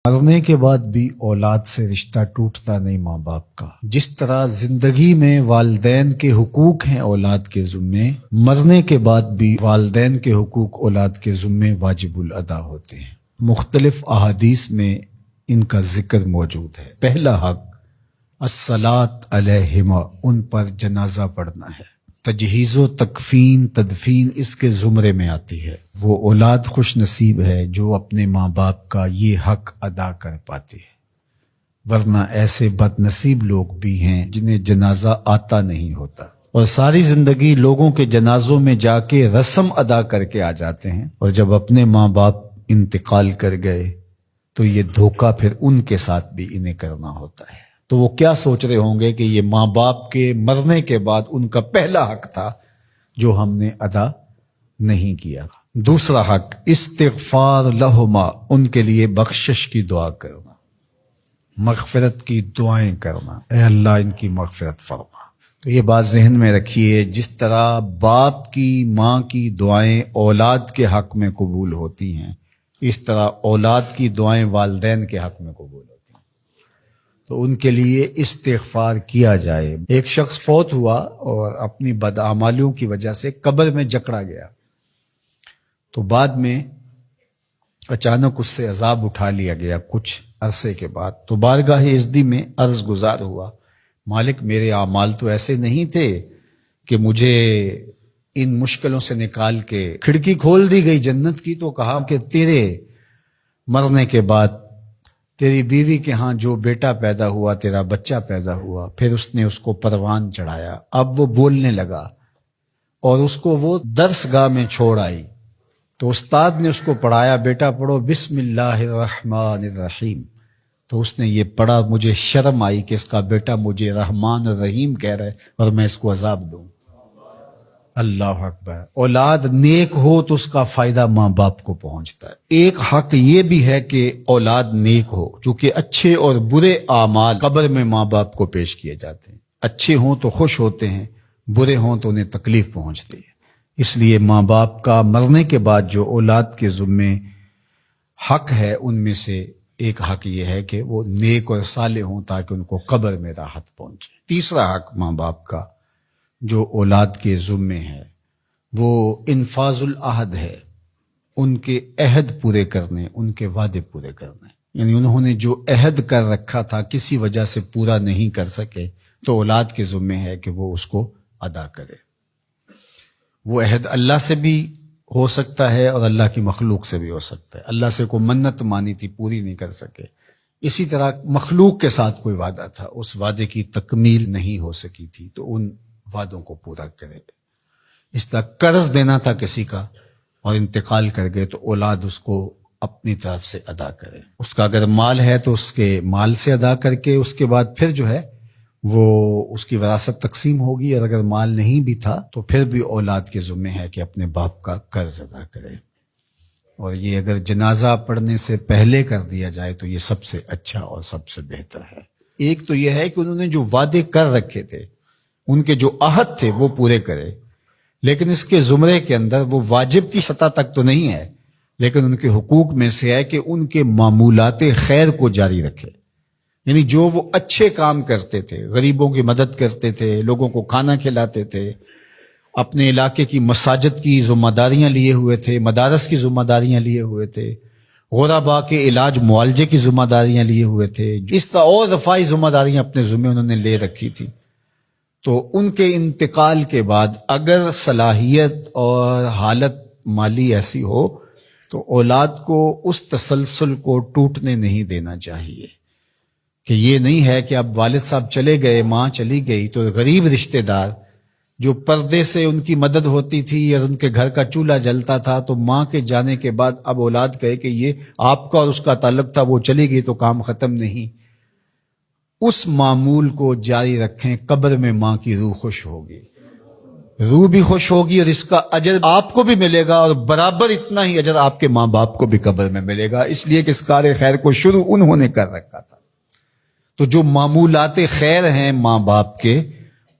مرنے کے بعد بھی اولاد سے رشتہ ٹوٹتا نہیں ماں باپ کا۔ جس طرح زندگی میں والدین کے حقوق ہیں اولاد کے ذمے، مرنے کے بعد بھی والدین کے حقوق اولاد کے ذمے واجب الادا ہوتے ہیں۔ مختلف احادیث میں ان کا ذکر موجود ہے۔ پہلا حق الصلاۃ علیہما، ان پر جنازہ پڑھنا ہے۔ تجہیز و تکفین تدفین اس کے زمرے میں آتی ہے۔ وہ اولاد خوش نصیب ہے جو اپنے ماں باپ کا یہ حق ادا کر پاتی ہے، ورنہ ایسے بد نصیب لوگ بھی ہیں جنہیں جنازہ آتا نہیں ہوتا اور ساری زندگی لوگوں کے جنازوں میں جا کے رسم ادا کر کے آ جاتے ہیں، اور جب اپنے ماں باپ انتقال کر گئے تو یہ دھوکہ پھر ان کے ساتھ بھی انہیں کرنا ہوتا ہے۔ تو وہ کیا سوچ رہے ہوں گے کہ یہ ماں باپ کے مرنے کے بعد ان کا پہلا حق تھا جو ہم نے ادا نہیں کیا۔ دوسرا حق استغفار لہما، ان کے لیے بخشش کی دعا کرنا، مغفرت کی دعائیں کرنا، اے اللہ ان کی مغفرت فرما۔ تو یہ بات ذہن میں رکھیے، جس طرح باپ کی ماں کی دعائیں اولاد کے حق میں قبول ہوتی ہیں، اس طرح اولاد کی دعائیں والدین کے حق میں قبول ہوتی ہیں۔ تو ان کے لیے استغفار کیا جائے۔ ایک شخص فوت ہوا اور اپنی بدعمالیوں کی وجہ سے قبر میں جکڑا گیا، تو بعد میں اچانک اس سے عذاب اٹھا لیا گیا کچھ عرصے کے بعد۔ تو بارگاہ عزدی میں عرض گزار ہوا، مالک میرے اعمال تو ایسے نہیں تھے کہ مجھے ان مشکلوں سے نکال کے کھڑکی کھول دی گئی جنت کی، تو کہا کہ تیرے مرنے کے بعد تیری بیوی کے ہاں جو بیٹا پیدا ہوا، تیرا بچہ پیدا ہوا، پھر اس نے اس کو پروان چڑھایا، اب وہ بولنے لگا اور اس کو وہ درس گاہ میں چھوڑ آئی، تو استاد نے اس کو پڑھایا، بیٹا پڑھو بسم اللہ الرحمن الرحیم، تو اس نے یہ پڑھا، مجھے شرم آئی کہ اس کا بیٹا مجھے رحمان الرحیم کہہ رہا ہے اور میں اس کو عذاب دوں۔ اللہ اکبر۔ اولاد نیک ہو تو اس کا فائدہ ماں باپ کو پہنچتا ہے۔ ایک حق یہ بھی ہے کہ اولاد نیک ہو، چونکہ اچھے اور برے اعمال قبر میں ماں باپ کو پیش کیے جاتے ہیں۔ اچھے ہوں تو خوش ہوتے ہیں، برے ہوں تو انہیں تکلیف پہنچتی ہے۔ اس لیے ماں باپ کا مرنے کے بعد جو اولاد کے ذمے حق ہے، ان میں سے ایک حق یہ ہے کہ وہ نیک اور صالح ہوں تاکہ ان کو قبر میں راحت پہنچے۔ تیسرا حق ماں باپ کا جو اولاد کے ذمے ہے وہ انفاذ العہد ہے، ان کے عہد پورے کرنے، ان کے وعدے پورے کرنے۔ یعنی انہوں نے جو عہد کر رکھا تھا کسی وجہ سے پورا نہیں کر سکے تو اولاد کے ذمے ہے کہ وہ اس کو ادا کرے۔ وہ عہد اللہ سے بھی ہو سکتا ہے اور اللہ کی مخلوق سے بھی ہو سکتا ہے۔ اللہ سے کوئی منت مانی تھی، پوری نہیں کر سکے، اسی طرح مخلوق کے ساتھ کوئی وعدہ تھا، اس وعدے کی تکمیل نہیں ہو سکی تھی تو ان وعدوں کو پورا کرے۔ اس طرح قرض دینا تھا کسی کا اور انتقال کر گئے تو اولاد اس کو اپنی طرف سے ادا کرے۔ اس کا اگر مال ہے تو اس کے مال سے ادا کر کے اس کے بعد پھر جو ہے وہ اس کی وراثت تقسیم ہوگی، اور اگر مال نہیں بھی تھا تو پھر بھی اولاد کے ذمہ ہے کہ اپنے باپ کا قرض ادا کرے، اور یہ اگر جنازہ پڑھنے سے پہلے کر دیا جائے تو یہ سب سے اچھا اور سب سے بہتر ہے۔ ایک تو یہ ہے کہ انہوں نے جو وعدے کر رکھے تھے، ان کے جو عہد تھے وہ پورے کرے، لیکن اس کے زمرے کے اندر وہ واجب کی سطح تک تو نہیں ہے، لیکن ان کے حقوق میں سے ہے کہ ان کے معمولات خیر کو جاری رکھے۔ یعنی جو وہ اچھے کام کرتے تھے، غریبوں کی مدد کرتے تھے، لوگوں کو کھانا کھلاتے تھے، اپنے علاقے کی مساجد کی ذمہ داریاں لیے ہوئے تھے، مدارس کی ذمہ داریاں لیے ہوئے تھے، غرباء کے علاج معالجے کی ذمہ داریاں لیے ہوئے تھے، اس طرح اور رفاہی ذمہ داریاں اپنے ذمہ انہوں نے لے رکھی تھی، تو ان کے انتقال کے بعد اگر صلاحیت اور حالت مالی ایسی ہو تو اولاد کو اس تسلسل کو ٹوٹنے نہیں دینا چاہیے، کہ یہ نہیں ہے کہ اب والد صاحب چلے گئے، ماں چلی گئی تو غریب رشتہ دار جو پردے سے ان کی مدد ہوتی تھی اور ان کے گھر کا چولہا جلتا تھا، تو ماں کے جانے کے بعد اب اولاد کہے کہ یہ آپ کا اور اس کا تعلق تھا، وہ چلی گئی تو کام ختم نہیں۔ اس معمول کو جاری رکھیں، قبر میں ماں کی روح خوش ہوگی، روح بھی خوش ہوگی، اور اس کا اجر آپ کو بھی ملے گا، اور برابر اتنا ہی اجر آپ کے ماں باپ کو بھی قبر میں ملے گا، اس لیے کہ اس کار خیر کو شروع انہوں نے کر رکھا تھا۔ تو جو معمولات خیر ہیں ماں باپ کے،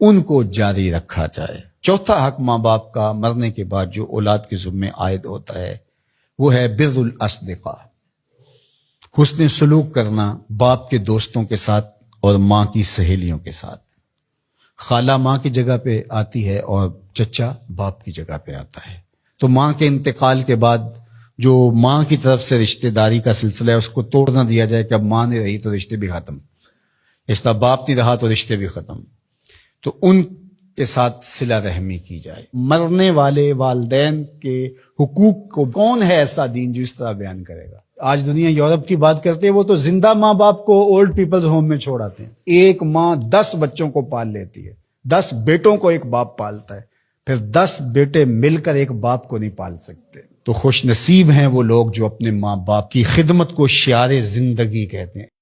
ان کو جاری رکھا جائے۔ چوتھا حق ماں باپ کا مرنے کے بعد جو اولاد کے ذمہ عائد ہوتا ہے وہ ہے بر الاصدقاء، حسن سلوک کرنا باپ کے دوستوں کے ساتھ اور ماں کی سہیلیوں کے ساتھ. خالہ ماں کی جگہ پہ آتی ہے اور چچا باپ کی جگہ پہ آتا ہے. تو ماں کے انتقال کے بعد جو ماں کی طرف سے رشتہ داری کا سلسلہ ہے اس کو توڑ نہ دیا جائے کہ اب ماں نہیں رہی تو رشتے بھی ختم، اس طرح باپ نہیں رہا تو رشتے بھی ختم. تو ان کے ساتھ صلہ رحمی کی جائے. مرنے والے والدین کے حقوق کو کون ہے ایسا دین جو اس طرح بیان کرے گا؟ آج دنیا یورپ کی بات کرتے ہیں، وہ تو زندہ ماں باپ کو اولڈ پیپلز ہوم میں چھوڑ آتے ہیں. ایک ماں 10 بچوں کو پال لیتی ہے، 10 بیٹوں کو ایک باپ پالتا ہے، پھر 10 بیٹے مل کر ایک باپ کو نہیں پال سکتے. تو خوش نصیب ہیں وہ لوگ جو اپنے ماں باپ کی خدمت کو شعار زندگی کہتے ہیں.